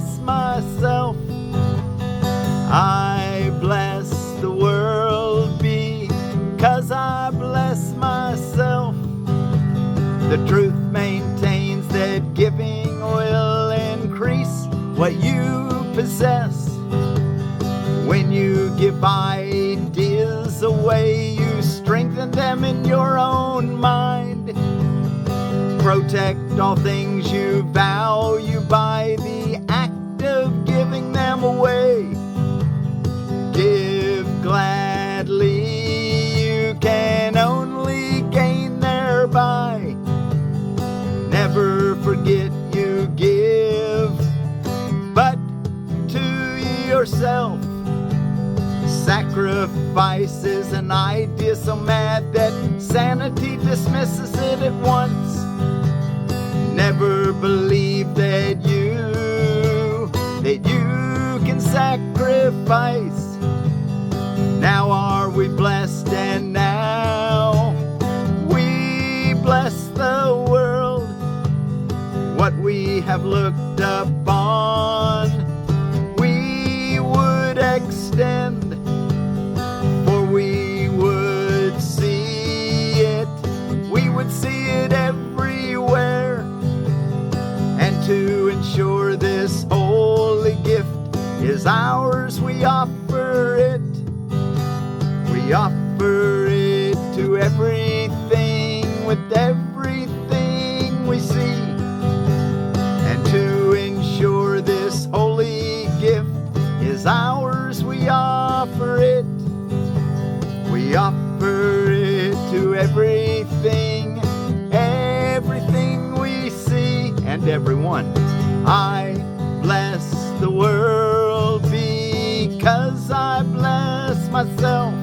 bless myself. I bless the world because I bless myself. The truth maintains that giving will increase what you possess. When you give ideas away, you strengthen them in your own mind. Protect all things you value by the act of giving them away. Give gladly, you can only gain thereby. Never forget you give, but to yourself. Sacrifice is an idea so mad that sanity dismisses it at once. Never believe that you can sacrifice. Now are we blessed, and now we bless the world. What we have looked upon, we would extend. See it everywhere. And to ensure this holy gift is ours, we offer it. We offer it to everything with everything we see. And to ensure this holy gift is ours, we offer it. We offer it to everything we see and everyone. I bless the world because I bless myself.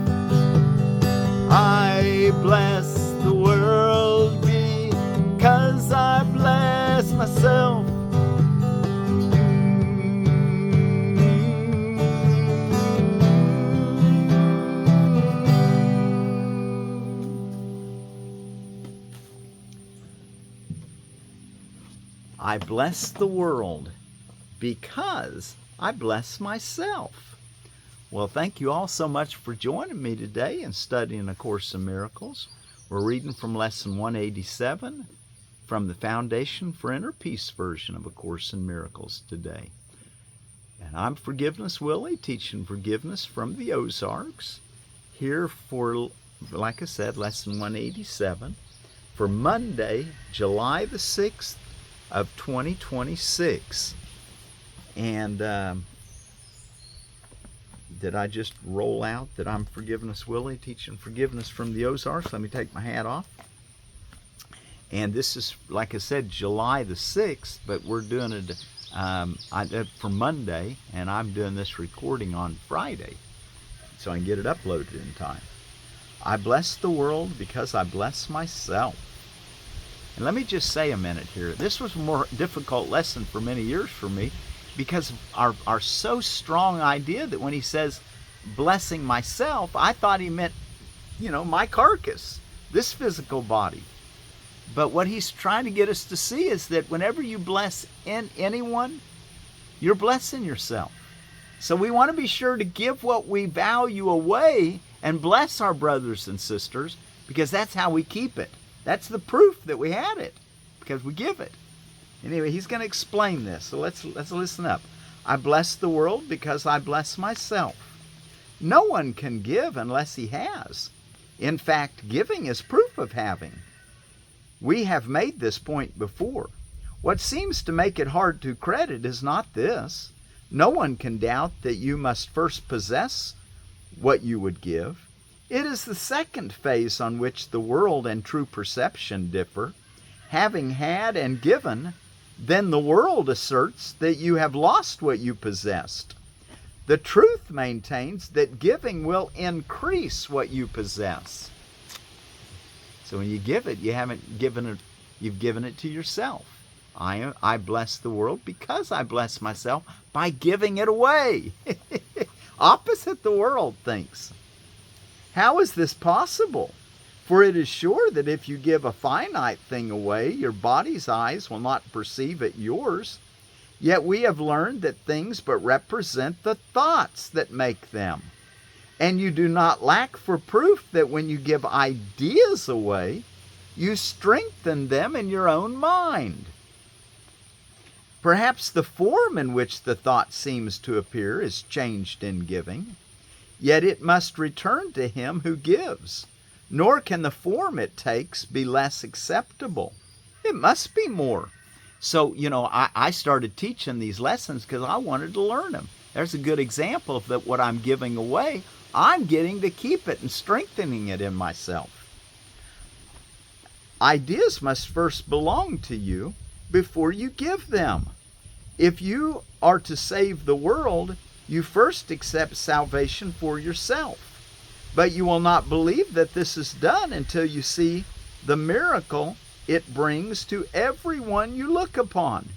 I bless the world because I bless myself. I bless the world because I bless myself. Well, thank you all so much for joining me today and studying A Course in Miracles. We're reading from Lesson 187 from the Foundation for Inner Peace version of A Course in Miracles today. And I'm Forgiveness Willie, teaching forgiveness from the Ozarks, here for, like I said, Lesson 187 for Monday, July the 6th, of 2026. And did I just roll out that I'm Forgiveness Willie, teaching forgiveness from the Ozarks? Let me take my hat off. And this is, like I said, July the 6th, but we're doing it for Monday, and I'm doing this recording on Friday so I can get it uploaded in time. I bless the world because I bless myself. And let me just say a minute here. This was a more difficult lesson for many years for me because of our so strong idea that when he says blessing myself, I thought he meant, my carcass, this physical body. But what he's trying to get us to see is that whenever you bless anyone, you're blessing yourself. So we want to be sure to give what we value away and bless our brothers and sisters, because that's how we keep it. That's the proof that we had it, because we give it. Anyway, he's going to explain this, so let's listen up. I bless the world because I bless myself. No one can give unless he has. In fact, giving is proof of having. We have made this point before. What seems to make it hard to credit is not this. No one can doubt that you must first possess what you would give. It is the second phase on which the world and true perception differ. Having had and given, then the world asserts that you have lost what you possessed. The truth maintains that giving will increase what you possess. So when you give it, you've given it to yourself. I bless the world because I bless myself by giving it away. Opposite the world thinks. How is this possible? For it is sure that if you give a finite thing away, your body's eyes will not perceive it yours. Yet we have learned that things but represent the thoughts that make them. And you do not lack for proof that when you give ideas away, you strengthen them in your own mind. Perhaps the form in which the thought seems to appear is changed in giving, yet it must return to him who gives, nor can the form it takes be less acceptable. It must be more. So, I started teaching these lessons because I wanted to learn them. There's a good example of that what I'm giving away, I'm getting to keep it and strengthening it in myself. Ideas must first belong to you before you give them. If you are to save the world, you first accept salvation for yourself. But you will not believe that this is done until you see the miracle it brings to everyone you look upon.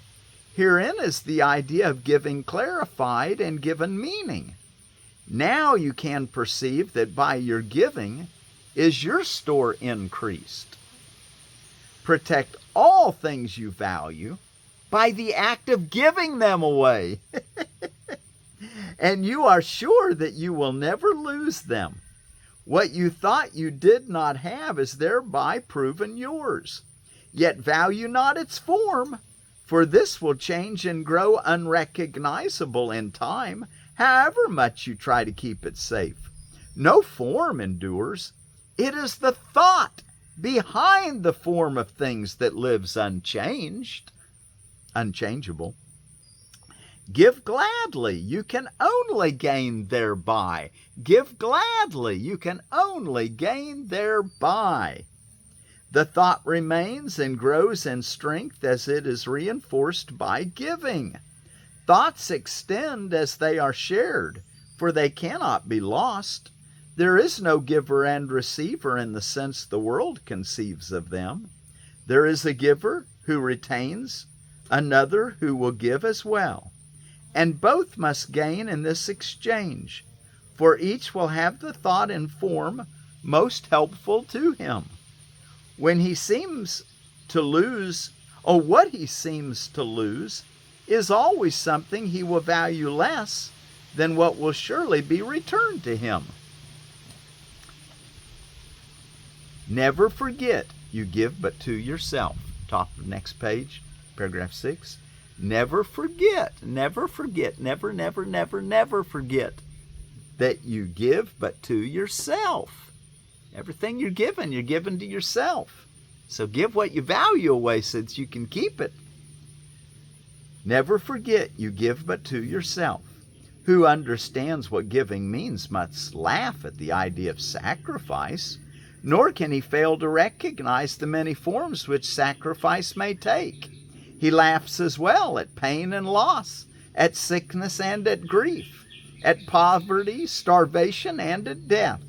Herein is the idea of giving clarified and given meaning. Now you can perceive that by your giving is your store increased. Protect all things you value by the act of giving them away. And you are sure that you will never lose them. What you thought you did not have is thereby proven yours. Yet value not its form, for this will change and grow unrecognizable in time, however much you try to keep it safe. No form endures. It is the thought behind the form of things that lives unchangeable. Give gladly, you can only gain thereby. Give gladly, you can only gain thereby. The thought remains and grows in strength as it is reinforced by giving. Thoughts extend as they are shared, for they cannot be lost. There is no giver and receiver in the sense the world conceives of them. There is a giver who retains, another who will give as well. And both must gain in this exchange, for each will have the thought and form most helpful to him. When he seems to lose, or what he seems to lose, is always something he will value less than what will surely be returned to him. Never forget you give but to yourself. Top of the next page, paragraph 6. Never forget, never forget, never forget that you give but to yourself. Everything you're giving to yourself. So give what you value away so that you can keep it. Never forget you give but to yourself. Who understands what giving means must laugh at the idea of sacrifice, nor can he fail to recognize the many forms which sacrifice may take. He laughs as well at pain and loss, at sickness and at grief, at poverty, starvation, and at death.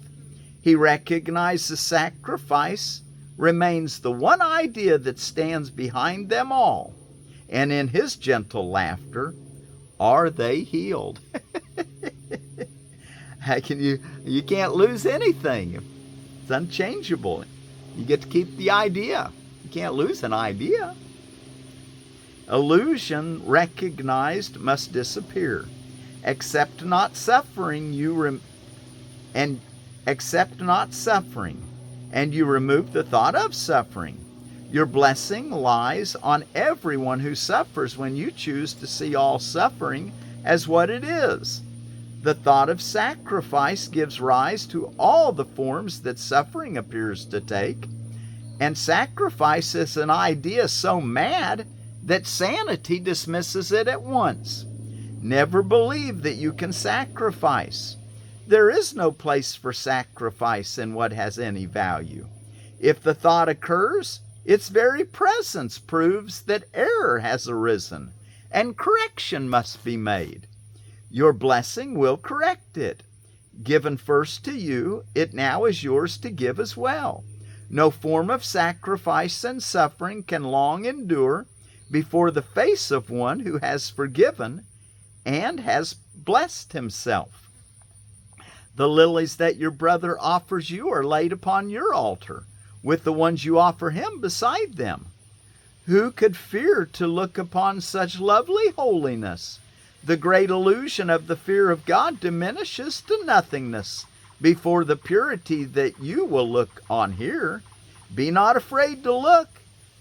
He recognizes sacrifice remains the one idea that stands behind them all, and in his gentle laughter, are they healed? You can't lose anything. It's unchangeable. You get to keep the idea. You can't lose an idea. Illusion recognized must disappear. Accept not suffering, and you remove the thought of suffering. Your blessing lies on everyone who suffers when you choose to see all suffering as what it is. The thought of sacrifice gives rise to all the forms that suffering appears to take, and sacrifice is an idea so mad that sanity dismisses it at once. Never believe that you can sacrifice. There is no place for sacrifice in what has any value. If the thought occurs, its very presence proves that error has arisen, and correction must be made. Your blessing will correct it. Given first to you, it now is yours to give as well. No form of sacrifice and suffering can long endure before the face of one who has forgiven and has blessed himself. The lilies that your brother offers you are laid upon your altar, with the ones you offer him beside them. Who could fear to look upon such lovely holiness? The great illusion of the fear of God diminishes to nothingness before the purity that you will look on here. Be not afraid to look.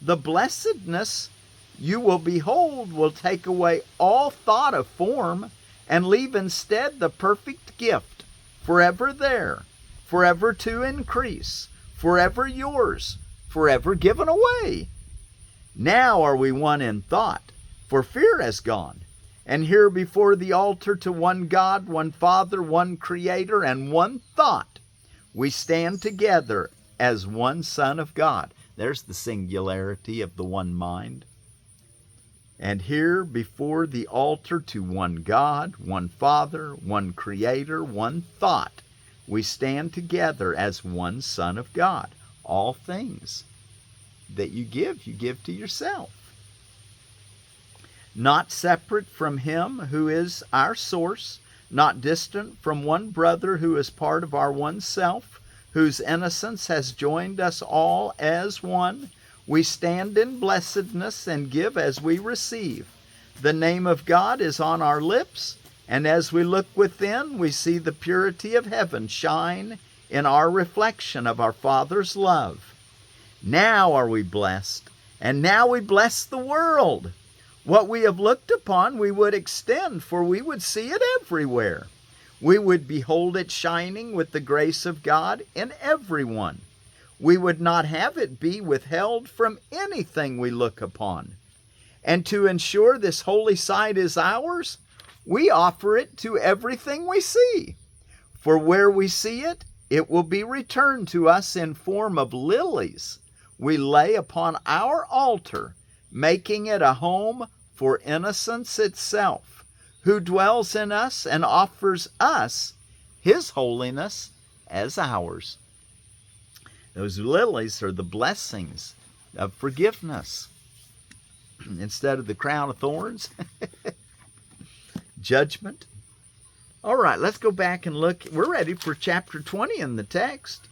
The blessedness you will behold will take away all thought of form and leave instead the perfect gift, forever there, forever to increase, forever yours, forever given away. Now are we one in thought, for fear has gone, and here before the altar to one God, one Father, one Creator, and one thought, we stand together as one Son of God. There's the singularity of the one mind. And here before the altar to one God, one Father, one Creator, one thought, we stand together as one Son of God. All things that you give to yourself. Not separate from Him who is our source, not distant from one brother who is part of our one self, whose innocence has joined us all as one. We stand in blessedness and give as we receive. The name of God is on our lips, and as we look within, we see the purity of heaven shine in our reflection of our Father's love. Now are we blessed, and now we bless the world. What we have looked upon we would extend, for we would see it everywhere. We would behold it shining with the grace of God in everyone. We would not have it be withheld from anything we look upon. And to ensure this holy sight is ours, we offer it to everything we see. For where we see it, it will be returned to us in form of lilies we lay upon our altar, making it a home for innocence itself, who dwells in us and offers us His holiness as ours. Those lilies are the blessings of forgiveness. Instead of the crown of thorns, judgment. All right, let's go back and look. We're ready for chapter 20 in the text.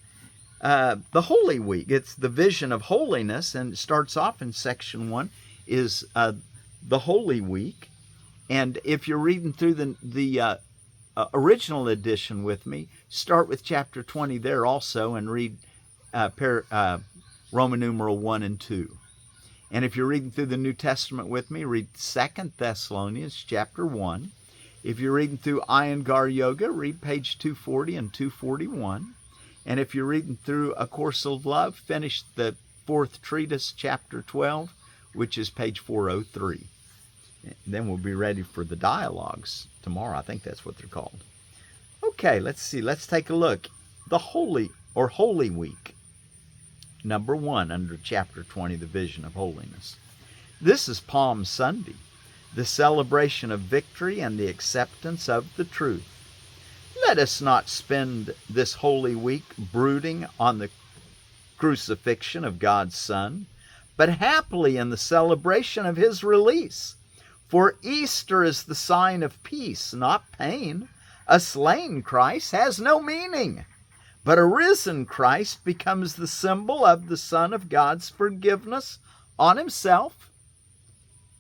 The Holy Week. It's the vision of holiness, and it starts off in section 1 is the Holy Week. And if you're reading through the original edition with me, start with chapter 20 there also and read Roman numeral 1 and 2. And if you're reading through the New Testament with me, read 2 Thessalonians chapter 1. If you're reading through Iyengar Yoga, read page 240 and 241. And if you're reading through A Course of Love, finish the 4th treatise, chapter 12, which is page 403. And then we'll be ready for the dialogues tomorrow. I think that's what they're called. Okay, let's see. Let's take a look. The Holy Week. Number 1 under chapter 20, the vision of holiness. This is Palm Sunday, the celebration of victory and the acceptance of the truth. Let us not spend this Holy Week brooding on the crucifixion of God's Son, but happily in the celebration of His release. For Easter is the sign of peace, not pain. A slain Christ has no meaning, but a risen Christ becomes the symbol of the Son of God's forgiveness on Himself.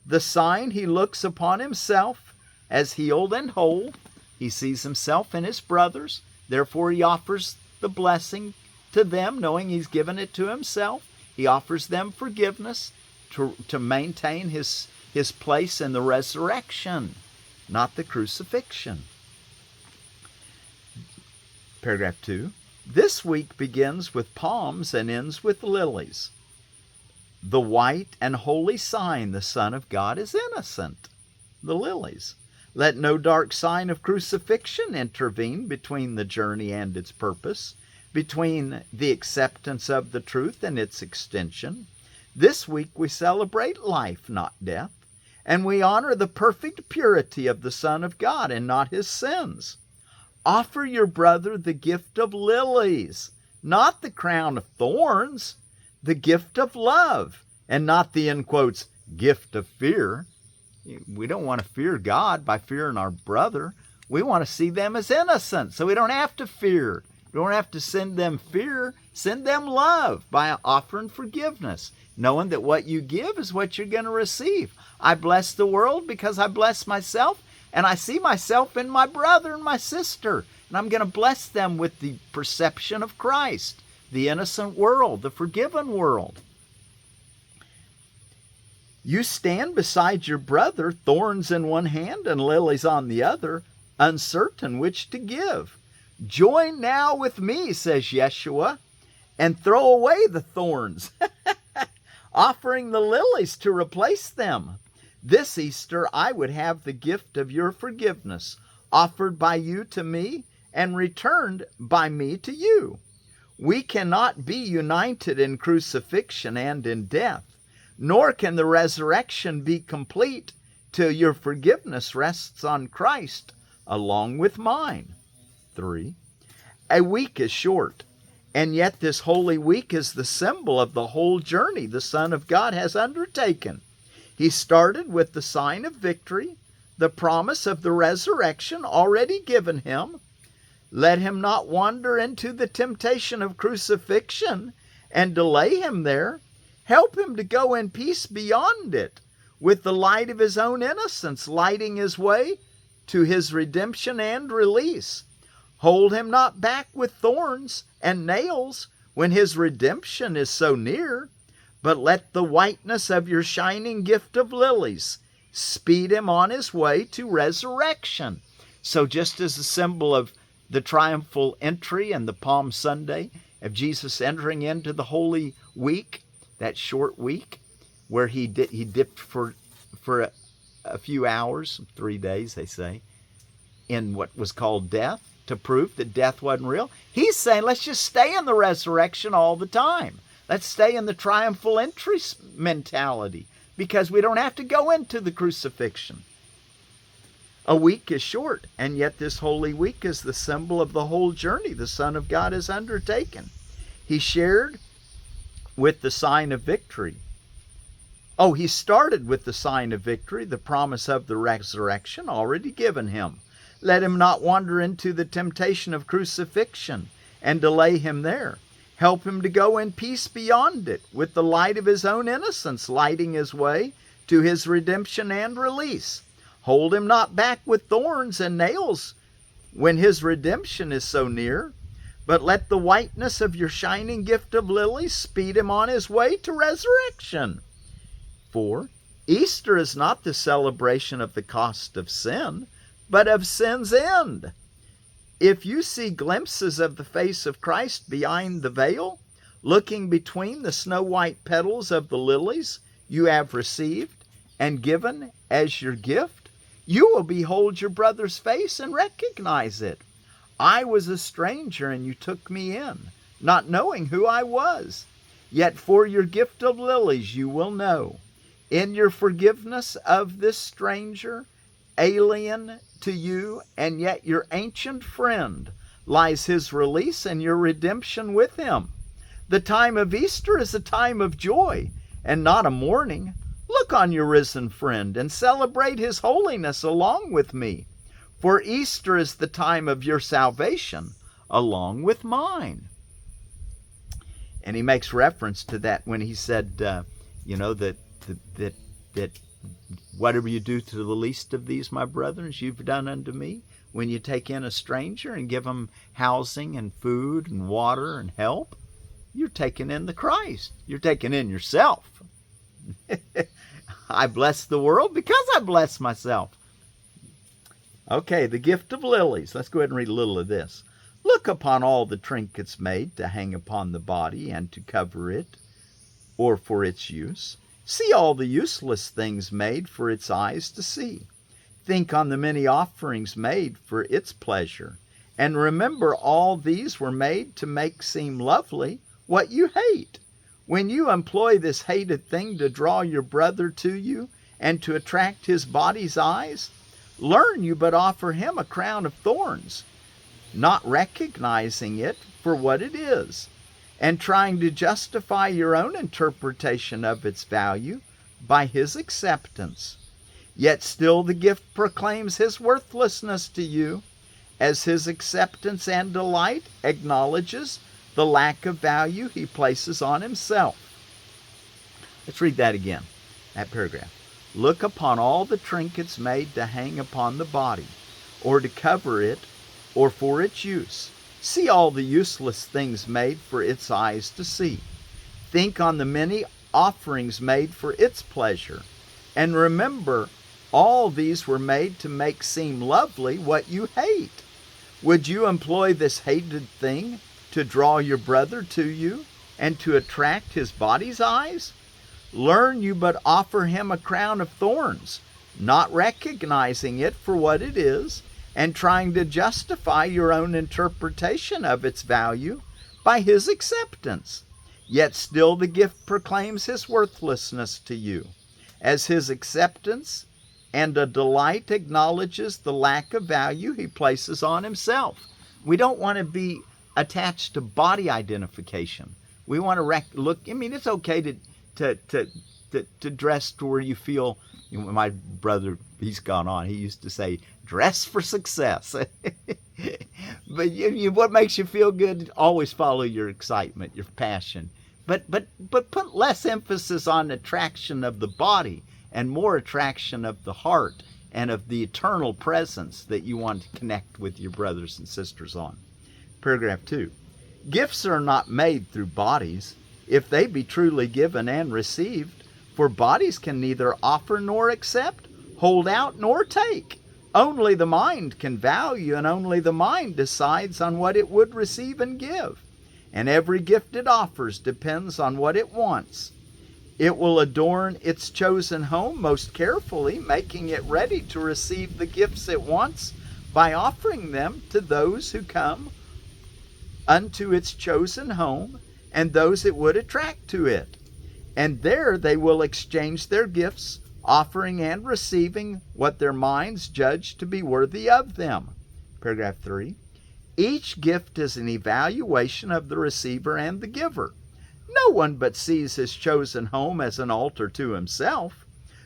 The sign He looks upon Himself as healed and whole. He sees Himself in His brothers. Therefore, He offers the blessing to them, knowing He's given it to Himself. He offers them forgiveness to maintain His place in the resurrection, not the crucifixion. Paragraph 2. This week begins with palms and ends with lilies. The white and holy sign the Son of God is innocent. The lilies. Let no dark sign of crucifixion intervene between the journey and its purpose, between the acceptance of the truth and its extension. This week we celebrate life, not death, and we honor the perfect purity of the Son of God and not his sins. Offer your brother the gift of lilies, not the crown of thorns, the gift of love, and not the, in quotes, gift of fear. We don't want to fear God by fearing our brother. We want to see them as innocent, so we don't have to fear. We don't have to send them fear. Send them love by offering forgiveness. knowing that what you give is what you're going to receive. I bless the world because I bless myself, and I see myself in my brother and my sister, and I'm going to bless them with the perception of Christ, the innocent world, the forgiven world. You stand beside your brother, thorns in one hand and lilies on the other, uncertain which to give. Join now with me, says Yeshua, and throw away the thorns, offering the lilies to replace them. This Easter I would have the gift of your forgiveness, offered by you to me and returned by me to you. We cannot be united in crucifixion and in death, nor can the resurrection be complete till your forgiveness rests on Christ along with mine. 3. A week is short, and yet this Holy Week is the symbol of the whole journey the Son of God has undertaken. He started with the sign of victory, the promise of the resurrection already given him. Let him not wander into the temptation of crucifixion and delay him there. Help him to go in peace beyond it, with the light of his own innocence lighting his way to his redemption and release. Hold him not back with thorns and nails when his redemption is so near, but let the whiteness of your shining gift of lilies speed him on his way to resurrection. So just as a symbol of the triumphal entry and the Palm Sunday of Jesus entering into the Holy Week, that short week where he dipped for a few hours, 3 days they say, in what was called death, to prove that death wasn't real. He's saying, let's just stay in the resurrection all the time. Let's stay in the triumphal entry mentality, because we don't have to go into the crucifixion. A week is short, and yet this Holy Week is the symbol of the whole journey the Son of God has undertaken. He shared with the sign of victory. He started with the sign of victory, the promise of the resurrection already given him. Let him not wander into the temptation of crucifixion and delay him there. Help him to go in peace beyond it, with the light of his own innocence lighting his way to his redemption and release. Hold him not back with thorns and nails when his redemption is so near, but let the whiteness of your shining gift of lilies speed him on his way to resurrection. 4. Easter is not the celebration of the cost of sin, but of sin's end. If you see glimpses of the face of Christ behind the veil, looking between the snow-white petals of the lilies you have received and given as your gift, you will behold your brother's face and recognize it. I was a stranger and you took me in, not knowing who I was. Yet for your gift of lilies you will know. In your forgiveness of this stranger, alien to you and yet your ancient friend, lies his release and your redemption with him. The time of Easter is a time of joy and not a mourning. Look on your risen friend and celebrate his holiness along with me. For Easter is the time of your salvation along with mine. And he makes reference to that when he said, that whatever you do to the least of these, my brethren, you've done unto me. When you take in a stranger and give them housing and food and water and help, you're taking in the Christ. You're taking in yourself. I bless the world because I bless myself. Okay, the gift of lilies. Let's go ahead and read a little of this. Look upon all the trinkets made to hang upon the body and to cover it, or for its use. See all the useless things made for its eyes to see. Think on the many offerings made for its pleasure. And remember all these were made to make seem lovely what you hate. When you employ this hated thing to draw your brother to you and to attract his body's eyes, learn you but offer him a crown of thorns, not recognizing it for what it is, and trying to justify your own interpretation of its value by his acceptance. Yet still the gift proclaims his worthlessness to you, as his acceptance and delight acknowledges the lack of value he places on himself. Let's read that again, that paragraph. Look upon all the trinkets made to hang upon the body, or to cover it, or for its use. See all the useless things made for its eyes to see. Think on the many offerings made for its pleasure, and remember all these were made to make seem lovely what you hate. Would you employ this hated thing to draw your brother to you and to attract his body's eyes? Learn you but offer him a crown of thorns, not recognizing it for what it is, and trying to justify your own interpretation of its value by his acceptance. Yet still the gift proclaims his worthlessness to you, as his acceptance and a delight acknowledges the lack of value he places on himself. We don't want to be attached to body identification. We want to look. I mean, it's okay to dress to where you feel. You know, my brother, he's gone on. He used to say, "Dress for success." But what makes you feel good? Always follow your excitement, your passion. But put less emphasis on attraction of the body and more attraction of the heart and of the eternal presence that you want to connect with your brothers and sisters on. Paragraph 2. Gifts are not made through bodies, if they be truly given and received, for bodies can neither offer nor accept, hold out nor take. Only the mind can value, and only the mind decides on what it would receive and give. And every gift it offers depends on what it wants. It will adorn its chosen home most carefully, making it ready to receive the gifts it wants by offering them to those who come unto its chosen home and those it would attract to it. And there they will exchange their gifts, offering and receiving what their minds judge to be worthy of them. Paragraph 3. Each gift is an evaluation of the receiver and the giver. No one but sees his chosen home as an altar to himself.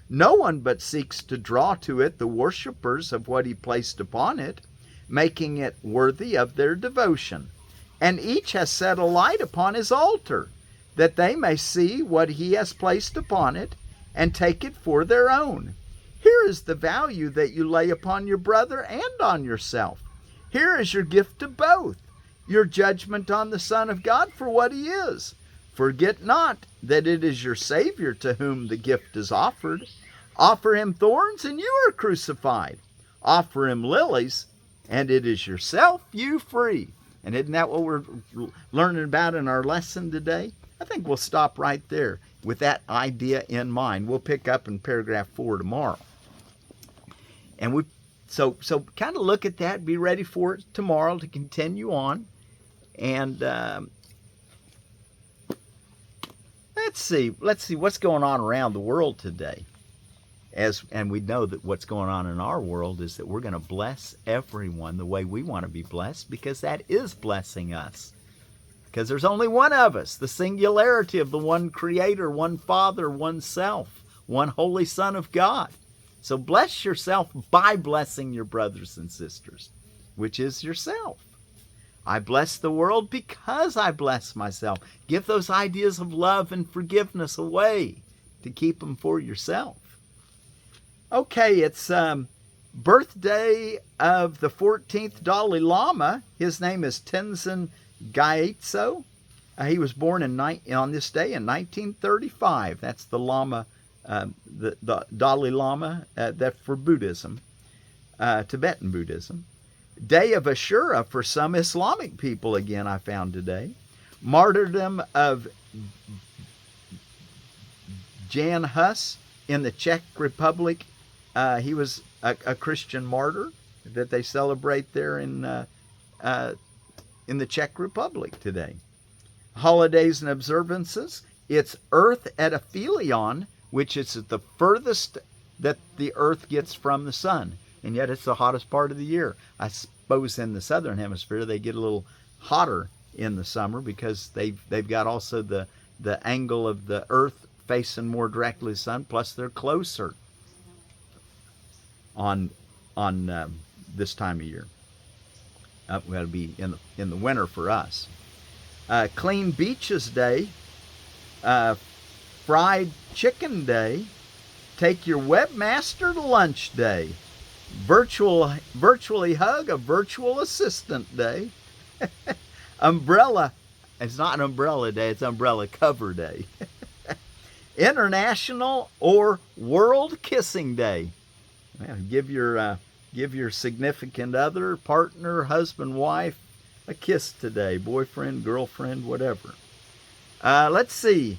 No one but seeks to draw to it the worshippers of what he placed upon it, making it worthy of their devotion. And each has set a light upon his altar, that they may see what he has placed upon it, and take it for their own. Here is the value that you lay upon your brother and on yourself. Here is your gift to both, your judgment on the Son of God for what he is. Forget not that it is your Savior to whom the gift is offered. Offer him thorns, and you are crucified. Offer him lilies, and it is yourself you free. And isn't that what we're learning about in our lesson today? I think we'll stop right there with that idea in mind. We'll pick up in paragraph 4 tomorrow. And so kind of look at that, be ready for it tomorrow to continue on. And let's see what's going on around the world today. And we know that what's going on in our world is that we're going to bless everyone the way we want to be blessed, because that is blessing us. Because there's only one of us, the singularity of the one Creator, one Father, one Self, one Holy Son of God. So bless yourself by blessing your brothers and sisters, which is yourself. I bless the world because I bless myself. Give those ideas of love and forgiveness away to keep them for yourself. Okay, it's birthday of the 14th Dalai Lama. His name is Tenzin Gyatso. He was born on this day in 1935. That's the Lama, the Dalai Lama that for Buddhism, Tibetan Buddhism. Day of Ashura for some Islamic people, again, I found today. Martyrdom of Jan Hus in the Czech Republic. He was a Christian martyr that they celebrate there in the Czech Republic today. Holidays and observances. It's Earth at aphelion, which is the furthest that the Earth gets from the sun. And yet it's the hottest part of the year. I suppose in the southern hemisphere they get a little hotter in the summer because they've got also the angle of the Earth facing more directly to the sun, plus they're closer on this time of year. That'll be in the winter for us. Clean Beaches Day Fried Chicken Day. Take your webmaster to lunch day. Virtually hug a virtual assistant day. Umbrella. It's not an umbrella day, it's umbrella cover day. International or World Kissing Day. Well, give your significant other, partner, husband, wife a kiss today. Boyfriend, girlfriend, whatever. Let's see.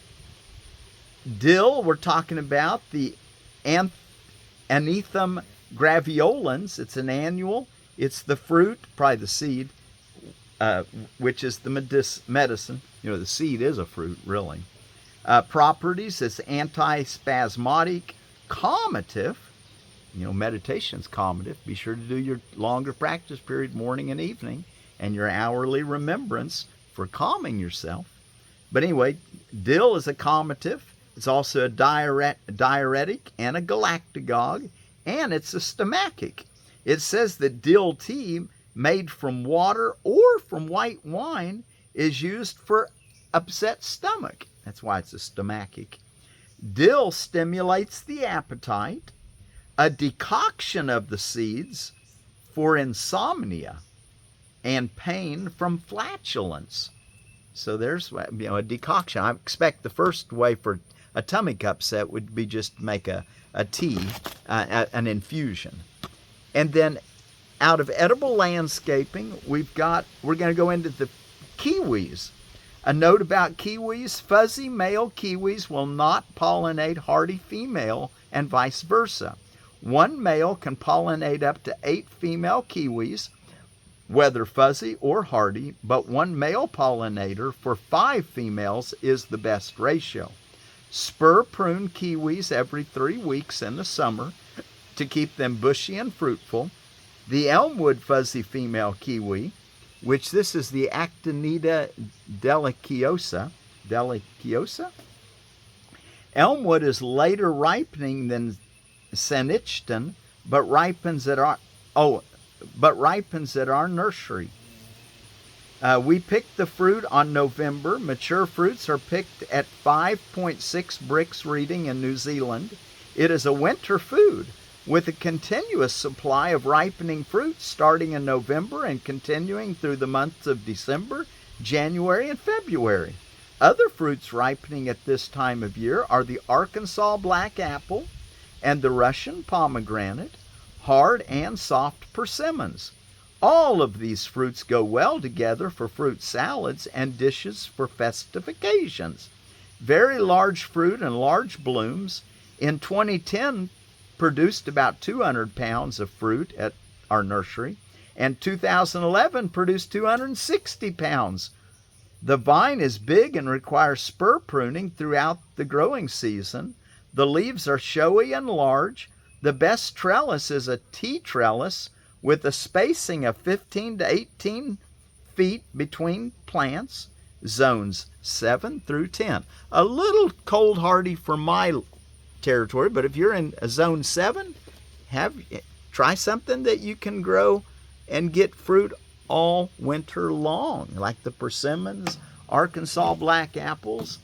Dill, we're talking about the Anethum graveolens. It's an annual. It's the fruit, probably the seed, which is the medicine. You know, the seed is a fruit, really. Properties, it's antispasmodic, calmative. You know, meditation's calmative. Be sure to do your longer practice period morning and evening, and your hourly remembrance for calming yourself. But anyway, dill is a calmative. It's also a diuretic and a galactagogue, and it's a stomachic. It says that dill tea made from water or from white wine is used for upset stomach. That's why it's a stomachic. Dill stimulates the appetite. A decoction of the seeds for insomnia and pain from flatulence. So there's, you know, a decoction. I expect the first way for a tummy upset would be just make a tea, an infusion. And then out of edible landscaping, we're going to go into the kiwis. A note about kiwis: fuzzy male kiwis will not pollinate hardy female, and vice versa. One male can pollinate up to 8 female kiwis, whether fuzzy or hardy, but one male pollinator for 5 females is the best ratio. Spur prune kiwis every 3 weeks in the summer to keep them bushy and fruitful. The elmwood fuzzy female kiwi, which this is the Actinida deliciosa. Elmwood is later ripening than Sanichton, but ripens at our nursery. We pick the fruit on November. Mature fruits are picked at 5.6 bricks reading in New Zealand. It is a winter food with a continuous supply of ripening fruits starting in November and continuing through the months of December, January, and February. Other fruits ripening at this time of year are the Arkansas black apple and the Russian pomegranate, hard and soft persimmons. All of these fruits go well together for fruit salads and dishes for festive occasions. Very large fruit and large blooms. In 2010, produced about 200 pounds of fruit at our nursery, and 2011 produced 260 pounds. The vine is big and requires spur pruning throughout the growing season. The leaves are showy and large. The best trellis is a T-trellis with a spacing of 15 to 18 feet between plants, zones 7 through 10. A little cold hardy for my territory, but if you're in a zone 7, try something that you can grow and get fruit all winter long, like the persimmons, Arkansas black apples,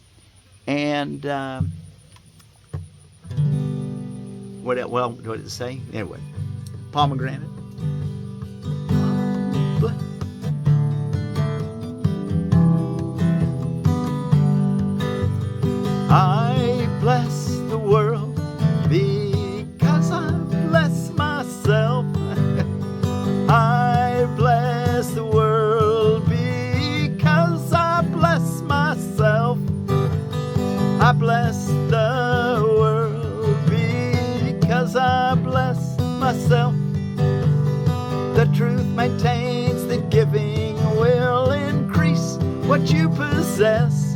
and what did it say? Anyway, pomegranate. I bless the world because I bless myself. I bless the world because I bless myself. I bless the world because I bless myself. The truth maintains that giving will increase what you possess.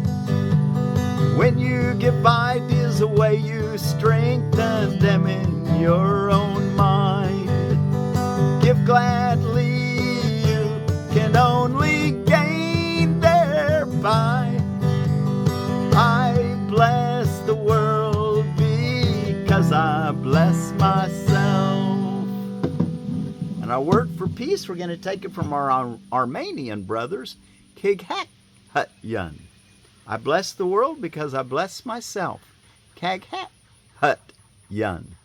When you give ideas away, you strengthen them in your own mind. Give gladly, you can only gain thereby. I bless the world because I bless myself. And our word for peace, we're going to take it from our Armenian brothers, Khaghaghut'yun. I bless the world because I bless myself. Khaghaghut'yun.